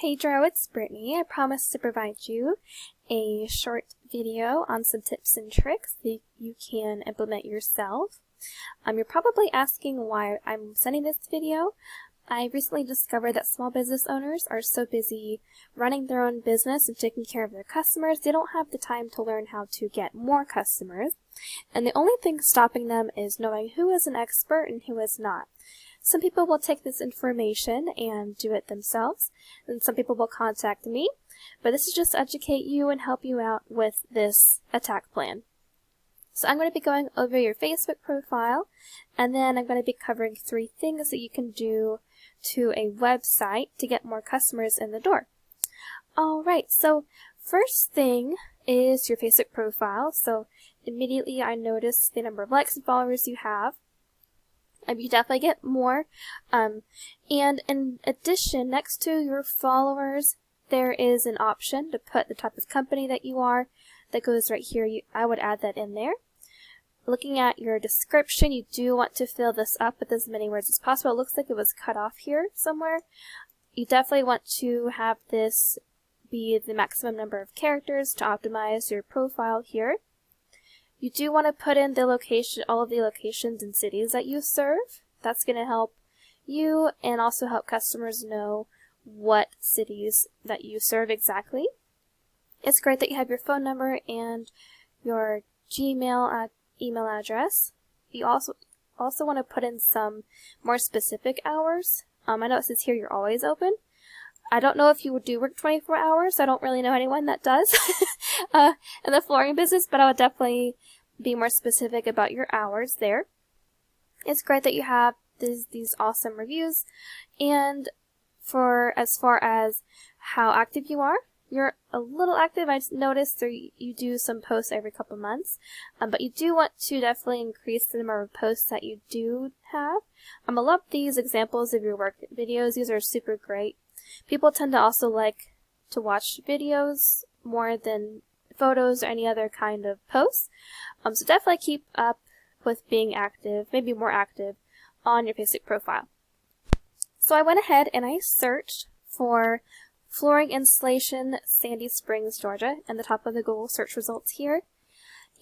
Pedro, it's Brittany. I promised to provide you a short video on some tips and tricks that you can implement yourself. You're probably asking why I'm sending this video. I recently discovered that small business owners are so busy running their own business and taking care of their customers, they don't have the time to learn how to get more customers. And the only thing stopping them is knowing who is an expert and who is not. Some people will take this information and do it themselves, and some people will contact me, but this is just to educate you and help you out with this attack plan. So I'm going to be going over your Facebook profile, and then I'm going to be covering 3 things that you can do to a website to get more customers in the door. Alright, so first thing is your Facebook profile. So immediately I notice the number of likes and followers you have. You definitely get more. And in addition, next to your followers, there is an option to put the type of company that you are. That goes right here. I would add that in there. Looking at your description, you do want to fill this up with as many words as possible. It looks like it was cut off here somewhere. You definitely want to have this be the maximum number of characters to optimize your profile here. You do want to put in the location, all of the locations and cities that you serve. That's going to help you and also help customers know what cities that you serve exactly. It's great that you have your phone number and your Gmail email address. You also want to put in some more specific hours. I know it says here you're always open. I don't know if you do work 24 hours. I don't really know anyone that does in the flooring business, but I would definitely be more specific about your hours there. It's great that you have these awesome reviews, and for as far as how active you are, you're a little active. I noticed you do some posts every couple months, but you do want to definitely increase the number of posts that you do have. I love these examples of your work videos. These are super great. People tend to also like to watch videos more than photos or any other kind of posts. So definitely keep up with being active, maybe more active, on your Facebook profile. So I went ahead and I searched for flooring installation, Sandy Springs, Georgia, in the top of the Google search results here.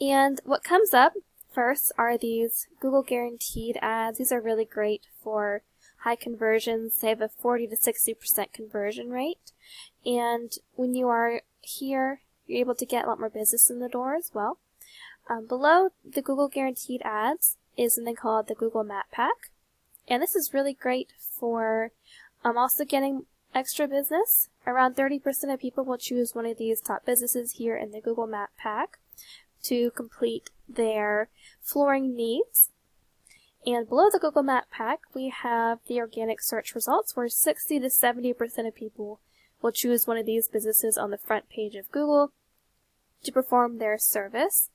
And what comes up first are these Google guaranteed ads. These are really great for high conversions. They have a 40 to 60% conversion rate. And when you are here, you're able to get a lot more business in the door as well. Below the Google guaranteed ads is something called the Google Map Pack. And this is really great for also getting extra business. Around 30% of people will choose one of these top businesses here in the Google Map Pack to complete their flooring needs. And below the Google Map Pack, we have the organic search results, where 60 to 70% of people will choose one of these businesses on the front page of Google to perform their service.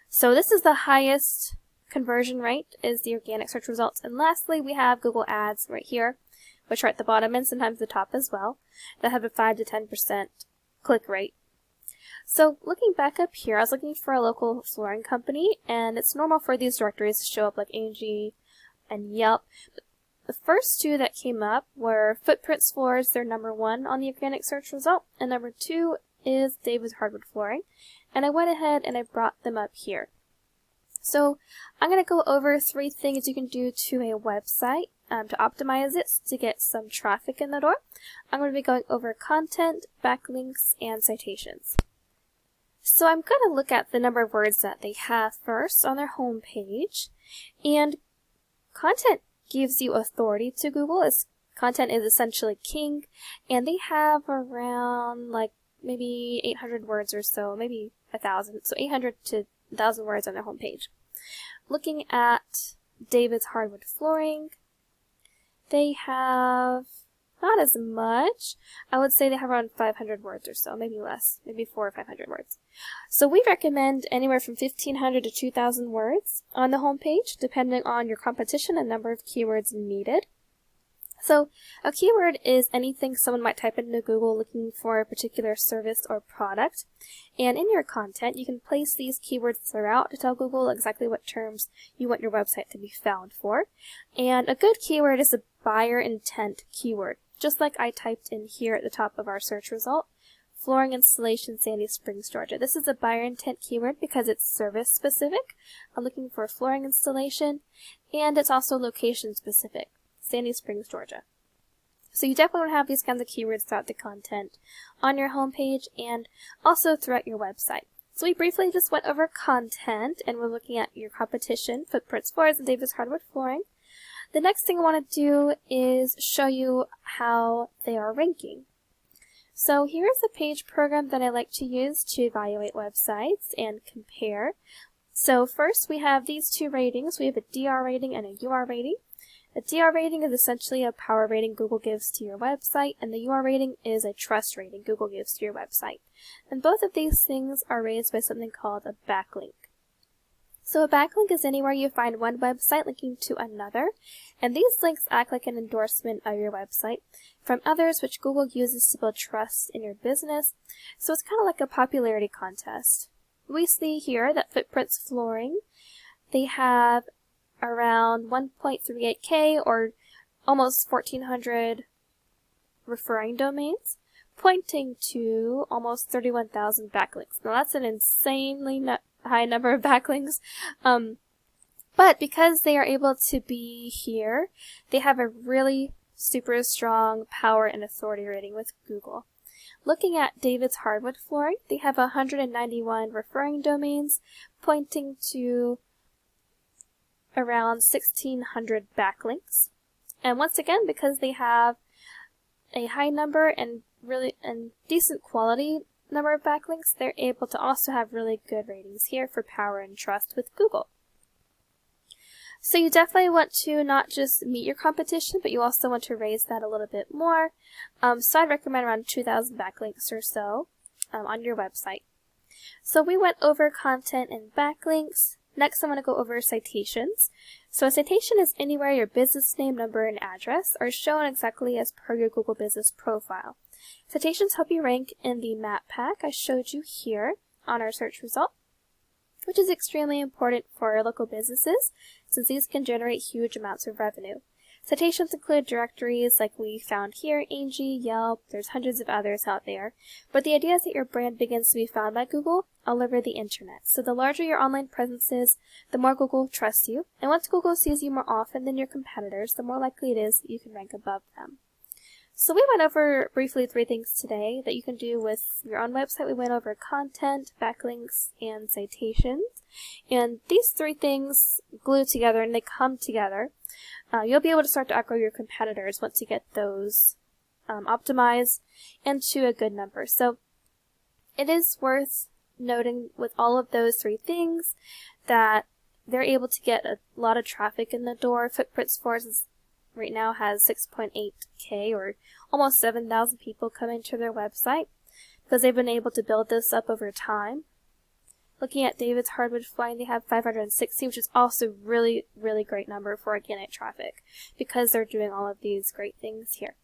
So this is the highest conversion rate, is the organic search results. And lastly, we have Google Ads right here, which are at the bottom and sometimes the top as well, that have a 5 to 10% click rate. So looking back up here, I was looking for a local flooring company, and it's normal for these directories to show up like Angie and Yelp. But the first 2 that came up were Footprints Floors. They're number 1 on the organic search result, and number 2 is David's Hardwood Flooring. And I went ahead and I brought them up here. So I'm going to go over 3 things you can do to a website to optimize it to get some traffic in the door. I'm going to be going over content, backlinks, and citations. So I'm going to look at the number of words that they have first on their home page. And content gives you authority to Google. Content is essentially king, and they have around maybe 800 words or so, maybe 1,000. So 800 to 1,000 words on their home page. Looking at David's Hardwood Flooring, they have not as much. I would say they have around 500 words or so, maybe less, maybe 400 or 500 words. So we recommend anywhere from 1,500 to 2,000 words on the home page, depending on your competition and number of keywords needed. So a keyword is anything someone might type into Google looking for a particular service or product. And in your content, you can place these keywords throughout to tell Google exactly what terms you want your website to be found for. And a good keyword is a buyer intent keyword. just like I typed in here at the top of our search result, flooring installation, Sandy Springs, Georgia. This is a buyer intent keyword because it's service specific. I'm looking for flooring installation, and it's also location specific, Sandy Springs, Georgia. So you definitely want to have these kinds of keywords throughout the content on your homepage and also throughout your website. So we briefly just went over content, and we're looking at your competition, Footprints Floors and Davis Hardwood Flooring. The next thing I want to do is show you how they are ranking. So here's a page program that I like to use to evaluate websites and compare. So first we have these two ratings. We have a DR rating and a UR rating. A DR rating is essentially a power rating Google gives to your website, and the UR rating is a trust rating Google gives to your website. And both of these things are raised by something called a backlink. So a backlink is anywhere you find one website linking to another, and these links act like an endorsement of your website from others, which Google uses to build trust in your business. So it's kind of like a popularity contest. We see here that Footprints Flooring, they have around 1.38K or almost 1,400 referring domains, pointing to almost 31,000 backlinks. Now that's an insanely high number of backlinks, but because they are able to be here, they have a really super strong power and authority rating with Google. Looking at David's Hardwood Flooring, they have 191 referring domains, pointing to around 1,600 backlinks. And once again, because they have a high number and decent quality number of backlinks, they're able to also have really good ratings here for power and trust with Google. So you definitely want to not just meet your competition, but you also want to raise that a little bit more. So I'd recommend around 2,000 backlinks or so on your website. So we went over content and backlinks. Next, I want to go over citations. So a citation is anywhere your business name, number, and address are shown exactly as per your Google Business profile. Citations help you rank in the map pack I showed you here on our search result, which is extremely important for our local businesses since these can generate huge amounts of revenue. Citations include directories like we found here, Angie, Yelp, there's hundreds of others out there, but the idea is that your brand begins to be found by Google all over the internet. So the larger your online presence is, the more Google trusts you, and once Google sees you more often than your competitors, the more likely it is that you can rank above them. So we went over briefly 3 things today that you can do with your own website. We went over content, backlinks, and citations. And these 3 things glue together and they come together. You'll be able to start to outgrow your competitors once you get those optimized and to a good number. So it is worth noting with all of those 3 things that they're able to get a lot of traffic in the door. Footprints Floors right now has 6.8K or almost 7,000 people coming to their website because they've been able to build this up over time. Looking at David's Hardwood Flooring, they have 560, which is also really, really great number for organic traffic because they're doing all of these great things here.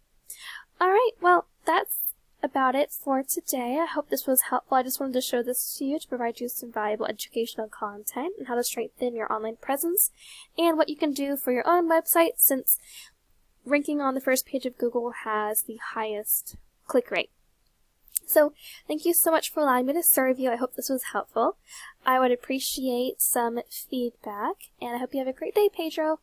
Alright, well, that's about it for today. I hope this was helpful. I just wanted to show this to you to provide you some valuable educational content and how to strengthen your online presence and what you can do for your own website since ranking on the first page of Google has the highest click rate. So thank you so much for allowing me to serve you. I hope this was helpful. I would appreciate some feedback and I hope you have a great day, Pedro.